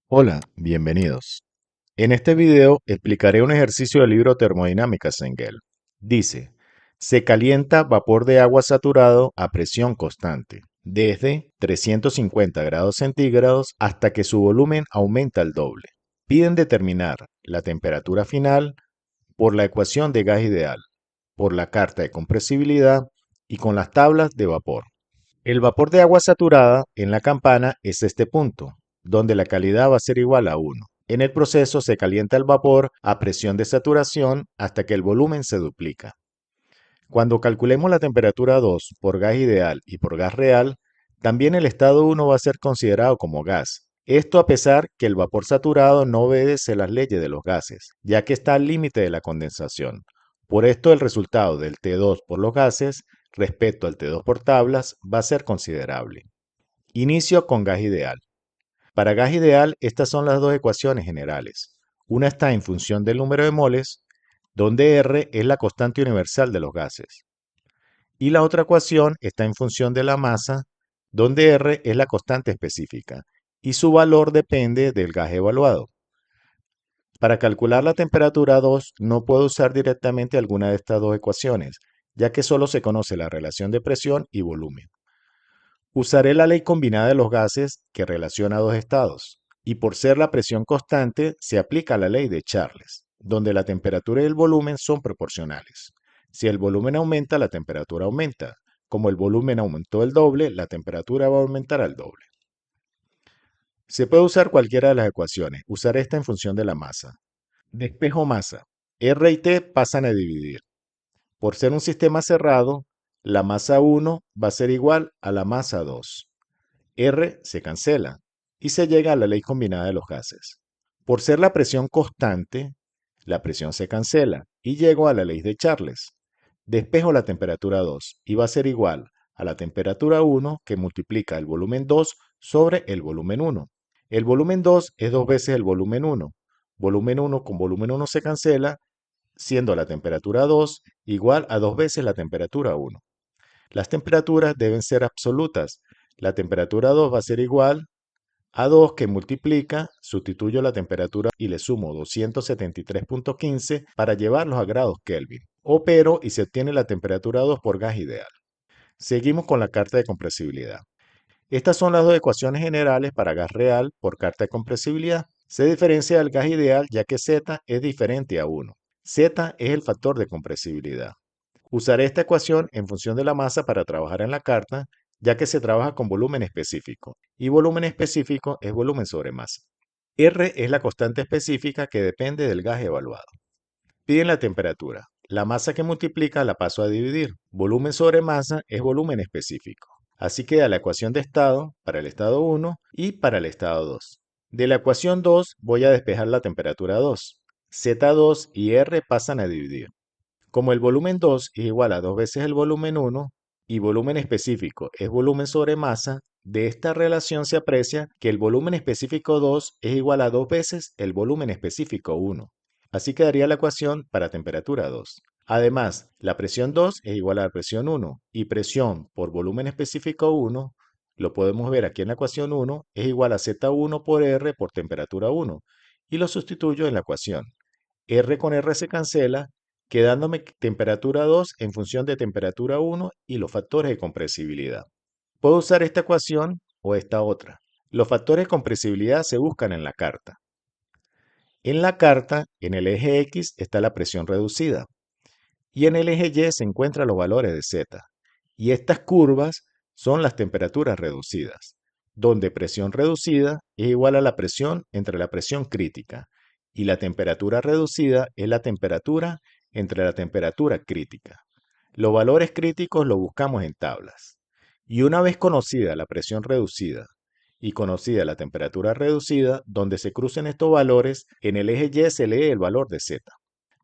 Hola, bienvenidos. En este video explicaré un ejercicio del libro Termodinámica Engel. Dice, se calienta vapor de agua saturado a presión constante, desde 350 grados centígrados hasta que su volumen aumenta al doble. Piden determinar la temperatura final por la ecuación de gas ideal, por la carta de compresibilidad y con las tablas de vapor. El vapor de agua saturada en la campana es este punto, donde la calidad va a ser igual a 1. En el proceso se calienta el vapor a presión de saturación hasta que el volumen se duplica. Cuando calculemos la temperatura 2 por gas ideal y por gas real, también el estado 1 va a ser considerado como gas. Esto a pesar que el vapor saturado no obedece las leyes de los gases, ya que está al límite de la condensación. Por esto el resultado del T2 por los gases respecto al T2 por tablas va a ser considerable. Inicio con gas ideal. Para gas ideal, estas son las dos ecuaciones generales. Una está en función del número de moles, donde R es la constante universal de los gases. Y la otra ecuación está en función de la masa, donde R es la constante específica, y su valor depende del gas evaluado. Para calcular la temperatura 2 no puedo usar directamente alguna de estas dos ecuaciones, ya que solo se conoce la relación de presión y volumen. Usaré la ley combinada de los gases que relaciona dos estados, y por ser la presión constante se aplica la ley de Charles, donde la temperatura y el volumen son proporcionales. Si el volumen aumenta, la temperatura aumenta. Como el volumen aumentó el doble, la temperatura va a aumentar al doble. Se puede usar cualquiera de las ecuaciones. Usaré esta en función de la masa. Despejo masa. R y T pasan a dividir. Por ser un sistema cerrado, la masa 1 va a ser igual a la masa 2. R se cancela y se llega a la ley combinada de los gases. Por ser la presión constante, la presión se cancela y llego a la ley de Charles. Despejo la temperatura 2 y va a ser igual a la temperatura 1 que multiplica el volumen 2 sobre el volumen 1. El volumen 2 es dos veces el volumen 1. Volumen 1 con volumen 1 se cancela, siendo la temperatura 2 igual a dos veces la temperatura 1. Las temperaturas deben ser absolutas. La temperatura 2 va a ser igual a 2 que multiplica, sustituyo la temperatura y le sumo 273.15 para llevarlos a grados Kelvin. Opero y se obtiene la temperatura 2 por gas ideal. Seguimos con la carta de compresibilidad. Estas son las dos ecuaciones generales para gas real por carta de compresibilidad. Se diferencia del gas ideal ya que Z es diferente a 1. Z es el factor de compresibilidad. Usaré esta ecuación en función de la masa para trabajar en la carta, ya que se trabaja con volumen específico, y volumen específico es volumen sobre masa. R es la constante específica que depende del gas evaluado. Piden la temperatura. La masa que multiplica la paso a dividir. Volumen sobre masa es volumen específico. Así queda la ecuación de estado para el estado 1 y para el estado 2. De la ecuación 2 voy a despejar la temperatura 2. Z2 y R pasan a dividir. Como el volumen 2 es igual a dos veces el volumen 1 y volumen específico es volumen sobre masa, de esta relación se aprecia que el volumen específico 2 es igual a dos veces el volumen específico 1. Así quedaría la ecuación para temperatura 2. Además, la presión 2 es igual a la presión 1 y presión por volumen específico 1, lo podemos ver aquí en la ecuación 1, es igual a Z1 por R por temperatura 1 y lo sustituyo en la ecuación. R con R se cancela, quedándome temperatura 2 en función de temperatura 1 y los factores de compresibilidad. Puedo usar esta ecuación o esta otra. Los factores de compresibilidad se buscan en la carta. En la carta, en el eje X está la presión reducida y en el eje Y se encuentran los valores de Z. Y estas curvas son las temperaturas reducidas, donde presión reducida es igual a la presión entre la presión crítica y la temperatura reducida es la temperatura entre la temperatura crítica. Los valores críticos los buscamos en tablas. Y una vez conocida la presión reducida y conocida la temperatura reducida, donde se crucen estos valores, en el eje Y se lee el valor de Z.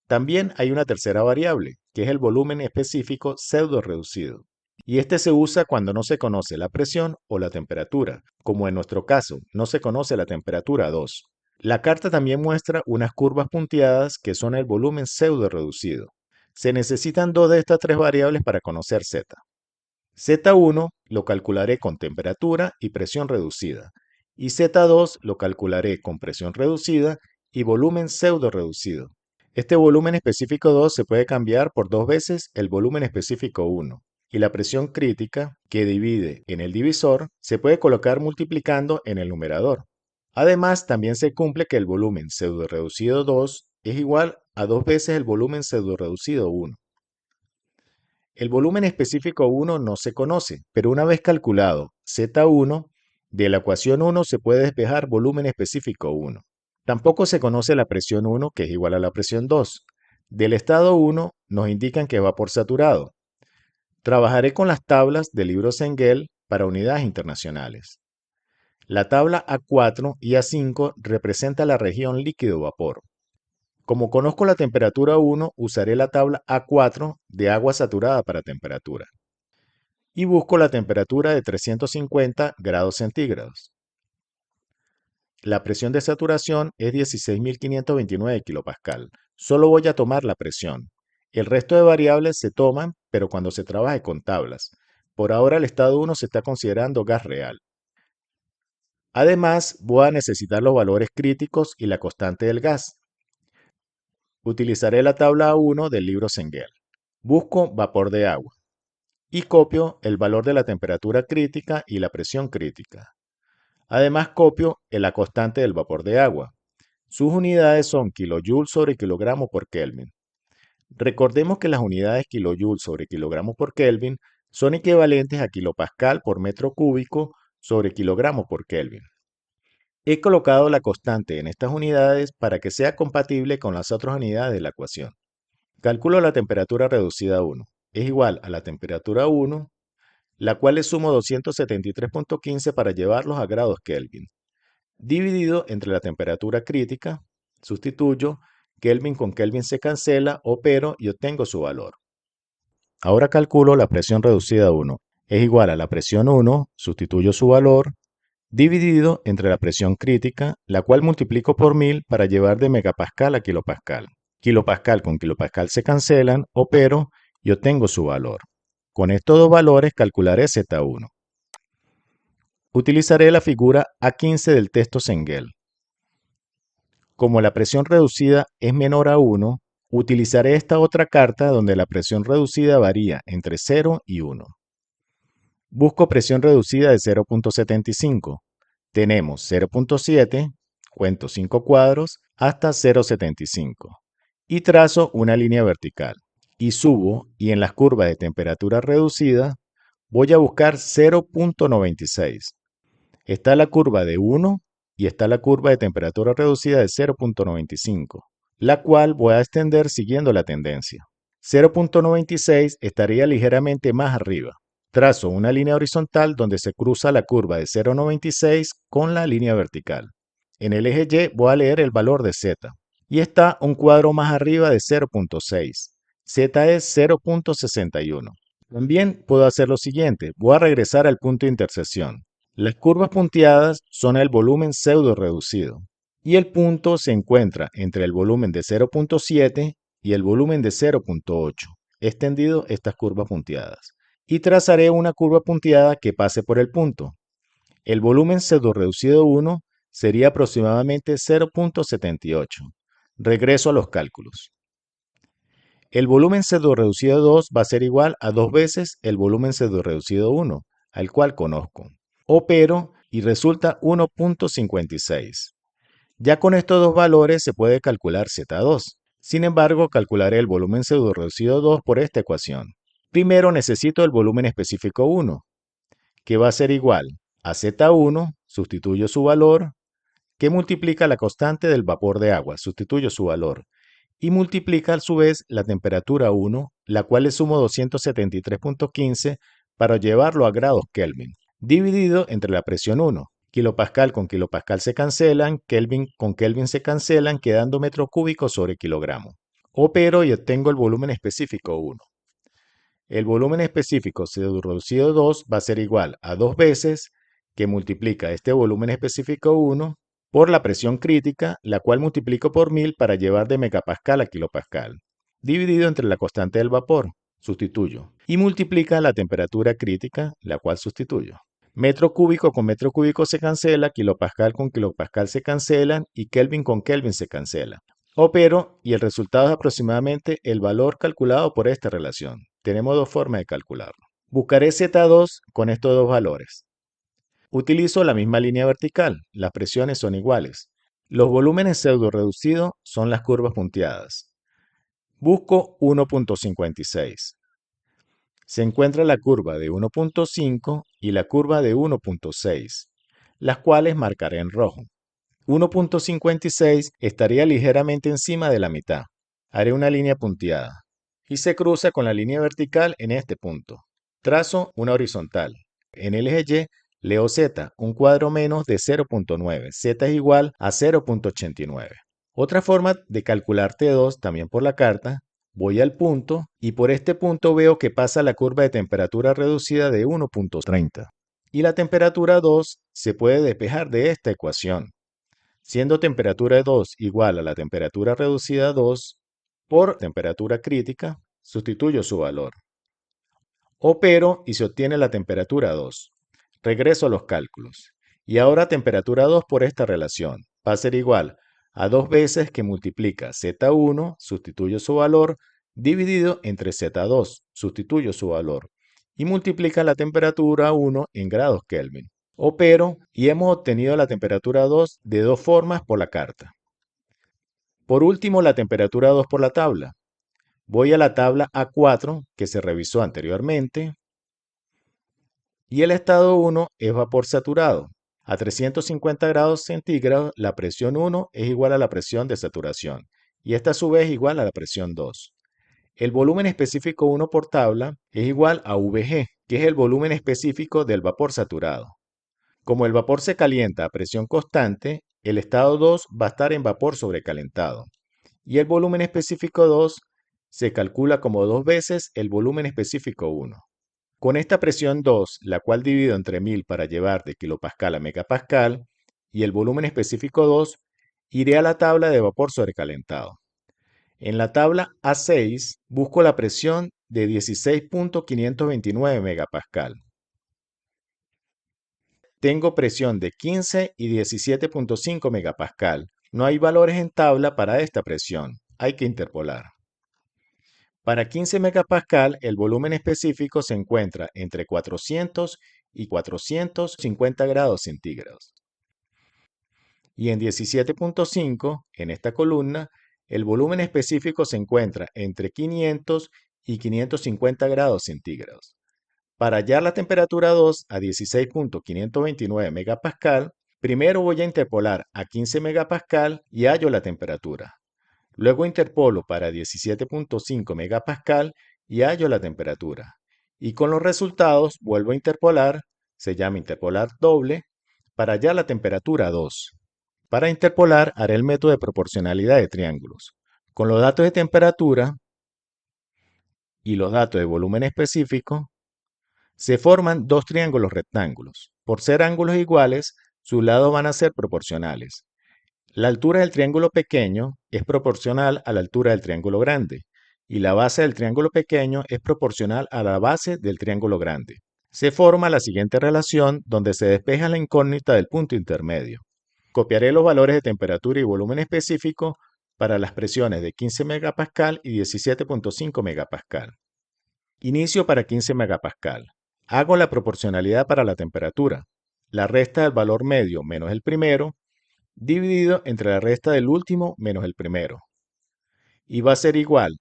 También hay una tercera variable, que es el volumen específico pseudo reducido. Y este se usa cuando no se conoce la presión o la temperatura, como en nuestro caso, no se conoce la temperatura 2. La carta también muestra unas curvas punteadas que son el volumen pseudo reducido. Se necesitan dos de estas tres variables para conocer Z. Z1 lo calcularé con temperatura y presión reducida, Y Z2 lo calcularé con presión reducida y volumen pseudo reducido. Este volumen específico 2 se puede cambiar por 2 veces el volumen específico 1. Y la presión crítica, que divide en el divisor, se puede colocar multiplicando en el numerador. Además, también se cumple que el volumen pseudo reducido 2 es igual a 2 veces el volumen pseudo reducido 1. El volumen específico 1 no se conoce, pero una vez calculado Z1, de la ecuación 1 se puede despejar volumen específico 1. Tampoco se conoce la presión 1, que es igual a la presión 2. Del estado 1 nos indican que es vapor saturado. Trabajaré con las tablas del libro Cengel para unidades internacionales. La tabla A4 y A5 representa la región líquido-vapor. Como conozco la temperatura 1, usaré la tabla A4 de agua saturada para temperatura. Y busco la temperatura de 350 grados centígrados. La presión de saturación es 16.529 kilopascal. Solo voy a tomar la presión. El resto de variables se toman, pero cuando se trabaje con tablas. Por ahora el estado 1 se está considerando gas real. Además, voy a necesitar los valores críticos y la constante del gas. Utilizaré la tabla A1 del libro Cengel. Busco vapor de agua y copio el valor de la temperatura crítica y la presión crítica. Además, copio la constante del vapor de agua. Sus unidades son kilojoule sobre kilogramo por Kelvin. Recordemos que las unidades kilojoule sobre kilogramo por Kelvin son equivalentes a kilopascal por metro cúbico sobre kilogramo por Kelvin. He colocado la constante en estas unidades para que sea compatible con las otras unidades de la ecuación. Calculo la temperatura reducida a 1. Es igual a la temperatura 1, la cual le sumo 273.15 para llevarlos a grados Kelvin, dividido entre la temperatura crítica, sustituyo, Kelvin con Kelvin se cancela, opero y obtengo su valor. Ahora calculo la presión reducida a 1. Es igual a la presión 1, sustituyo su valor, dividido entre la presión crítica, la cual multiplico por 1000 para llevar de megapascal a kilopascal. Kilopascal con kilopascal se cancelan, opero y obtengo su valor. Con estos dos valores calcularé Z1. Utilizaré la figura A15 del texto Cengel. Como la presión reducida es menor a 1, utilizaré esta otra carta donde la presión reducida varía entre 0 y 1. Busco presión reducida de 0.75. Tenemos 0.7, cuento 5 cuadros, hasta 0.75. Y trazo una línea vertical. Y subo, y en las curvas de temperatura reducida, voy a buscar 0.96. Está la curva de 1 y está la curva de temperatura reducida de 0.95, la cual voy a extender siguiendo la tendencia. 0.96 estaría ligeramente más arriba. Trazo una línea horizontal donde se cruza la curva de 0.96 con la línea vertical. En el eje Y voy a leer el valor de Z. Y está un cuadro más arriba de 0.6. Z es 0.61. También puedo hacer lo siguiente. Voy a regresar al punto de intersección. Las curvas punteadas son el volumen pseudo reducido. Y el punto se encuentra entre el volumen de 0.7 y el volumen de 0.8. He extendido estas curvas punteadas. Y trazaré una curva punteada que pase por el punto. El volumen pseudo reducido 1 sería aproximadamente 0.78. Regreso a los cálculos. El volumen pseudo reducido 2 va a ser igual a 2 veces el volumen pseudo reducido 1, al cual conozco. Opero y resulta 1.56. Ya con estos dos valores se puede calcular Z2. Sin embargo, calcularé el volumen pseudo reducido 2 por esta ecuación. Primero necesito el volumen específico 1, que va a ser igual a Z1, sustituyo su valor, que multiplica la constante del vapor de agua, sustituyo su valor, y multiplica a su vez la temperatura 1, la cual le sumo 273.15 para llevarlo a grados Kelvin, dividido entre la presión 1. Kilopascal con kilopascal se cancelan, Kelvin con Kelvin se cancelan, quedando metro cúbico sobre kilogramo. Opero y obtengo el volumen específico 1. El volumen específico pseudo reducido 2 va a ser igual a 2 veces que multiplica este volumen específico 1 por la presión crítica, la cual multiplico por 1000 para llevar de megapascal a kilopascal, dividido entre la constante del vapor, sustituyo, y multiplica la temperatura crítica, la cual sustituyo. Metro cúbico con metro cúbico se cancela, kilopascal con kilopascal se cancelan y Kelvin con Kelvin se cancela. Opero y el resultado es aproximadamente el valor calculado por esta relación. Tenemos dos formas de calcularlo. Buscaré Z2 con estos dos valores. Utilizo la misma línea vertical, las presiones son iguales. Los volúmenes pseudo reducidos son las curvas punteadas. Busco 1.56. Se encuentra la curva de 1.5 y la curva de 1.6, las cuales marcaré en rojo. 1.56 estaría ligeramente encima de la mitad. Haré una línea punteada y se cruza con la línea vertical en este punto. Trazo una horizontal. En el eje Y leo Z, un cuadro menos de 0.9. Z es igual a 0.89. Otra forma de calcular T2 también por la carta, voy al punto y por este punto veo que pasa la curva de temperatura reducida de 1.30. Y la temperatura 2 se puede despejar de esta ecuación. Siendo temperatura 2 igual a la temperatura reducida 2 por temperatura crítica, sustituyo su valor. Opero y se obtiene la temperatura 2. Regreso a los cálculos. Y ahora temperatura 2 por esta relación va a ser igual a 2 veces que multiplica Z1, sustituyo su valor, dividido entre Z2, sustituyo su valor, y multiplica la temperatura 1 en grados Kelvin. Opero y hemos obtenido la temperatura 2 de dos formas por la carta. Por último, la temperatura 2 por la tabla. Voy a la tabla A4 que se revisó anteriormente y el estado 1 es vapor saturado. A 350 grados centígrados la presión 1 es igual a la presión de saturación y esta a su vez es igual a la presión 2. El volumen específico 1 por tabla es igual a VG, que es el volumen específico del vapor saturado. Como el vapor se calienta a presión constante, el estado 2 va a estar en vapor sobrecalentado y el volumen específico 2 se calcula como 2 veces el volumen específico 1. Con esta presión 2, la cual divido entre 1000 para llevar de kilopascal a megapascal, y el volumen específico 2, iré a la tabla de vapor sobrecalentado. En la tabla A6 busco la presión de 16.529 megapascal. Tengo presión de 15 y 17.5 megapascal. No hay valores en tabla para esta presión. Hay que interpolar. Para 15 megapascal, el volumen específico se encuentra entre 400 y 450 grados centígrados. Y en 17.5, en esta columna, el volumen específico se encuentra entre 500 y 550 grados centígrados. Para hallar la temperatura 2 a 16.529 megapascal, primero voy a interpolar a 15 megapascal y hallo la temperatura. Luego interpolo para 17.5 megapascal y hallo la temperatura. Y con los resultados vuelvo a interpolar, se llama interpolar doble, para hallar la temperatura 2. Para interpolar haré el método de proporcionalidad de triángulos. Con los datos de temperatura y los datos de volumen específico, se forman dos triángulos rectángulos. Por ser ángulos iguales, sus lados van a ser proporcionales. La altura del triángulo pequeño es proporcional a la altura del triángulo grande y la base del triángulo pequeño es proporcional a la base del triángulo grande. Se forma la siguiente relación donde se despeja la incógnita del punto intermedio. Copiaré los valores de temperatura y volumen específico para las presiones de 15 megapascal y 17.5 megapascal. Inicio para 15 megapascal. Hago la proporcionalidad para la temperatura. La resta del valor medio menos el primero, dividido entre la resta del último menos el primero. Y va a ser igual.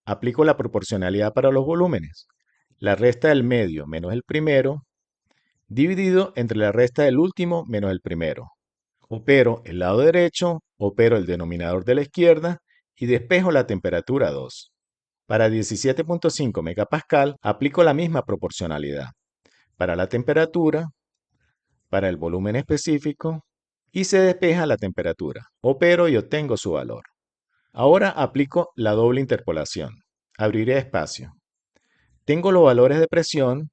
Aplico la proporcionalidad para los volúmenes. La resta del medio menos el primero, dividido entre la resta del último menos el primero. Opero el lado derecho, opero el denominador de la izquierda y despejo la temperatura 2. Para 17.5 megapascal aplico la misma proporcionalidad. Para la temperatura, para el volumen específico y se despeja la temperatura. Opero y obtengo su valor. Ahora aplico la doble interpolación. Abriré espacio. Tengo los valores de presión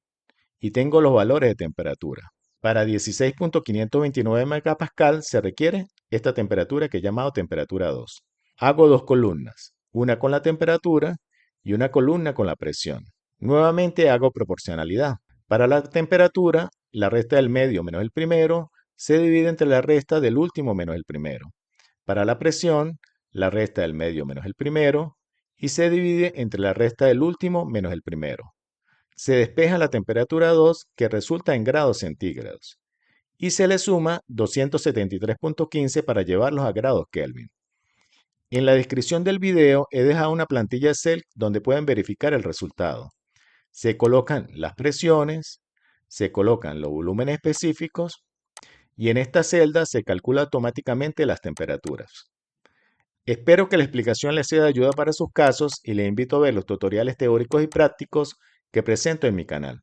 y tengo los valores de temperatura. Para 16.529 megapascal se requiere esta temperatura que he llamado temperatura 2. Hago dos columnas, una con la temperatura y una columna con la presión. Nuevamente hago proporcionalidad. Para la temperatura la resta del medio menos el primero se divide entre la resta del último menos el primero. Para la presión, la resta del medio menos el primero y se divide entre la resta del último menos el primero. Se despeja la temperatura 2 que resulta en grados centígrados y se le suma 273,15 para llevarlos a grados Kelvin. En la descripción del video he dejado una plantilla Excel donde pueden verificar el resultado. Se colocan las presiones, se colocan los volúmenes específicos y en esta celda se calcula automáticamente las temperaturas. Espero que la explicación les sea de ayuda para sus casos y les invito a ver los tutoriales teóricos y prácticos que presento en mi canal.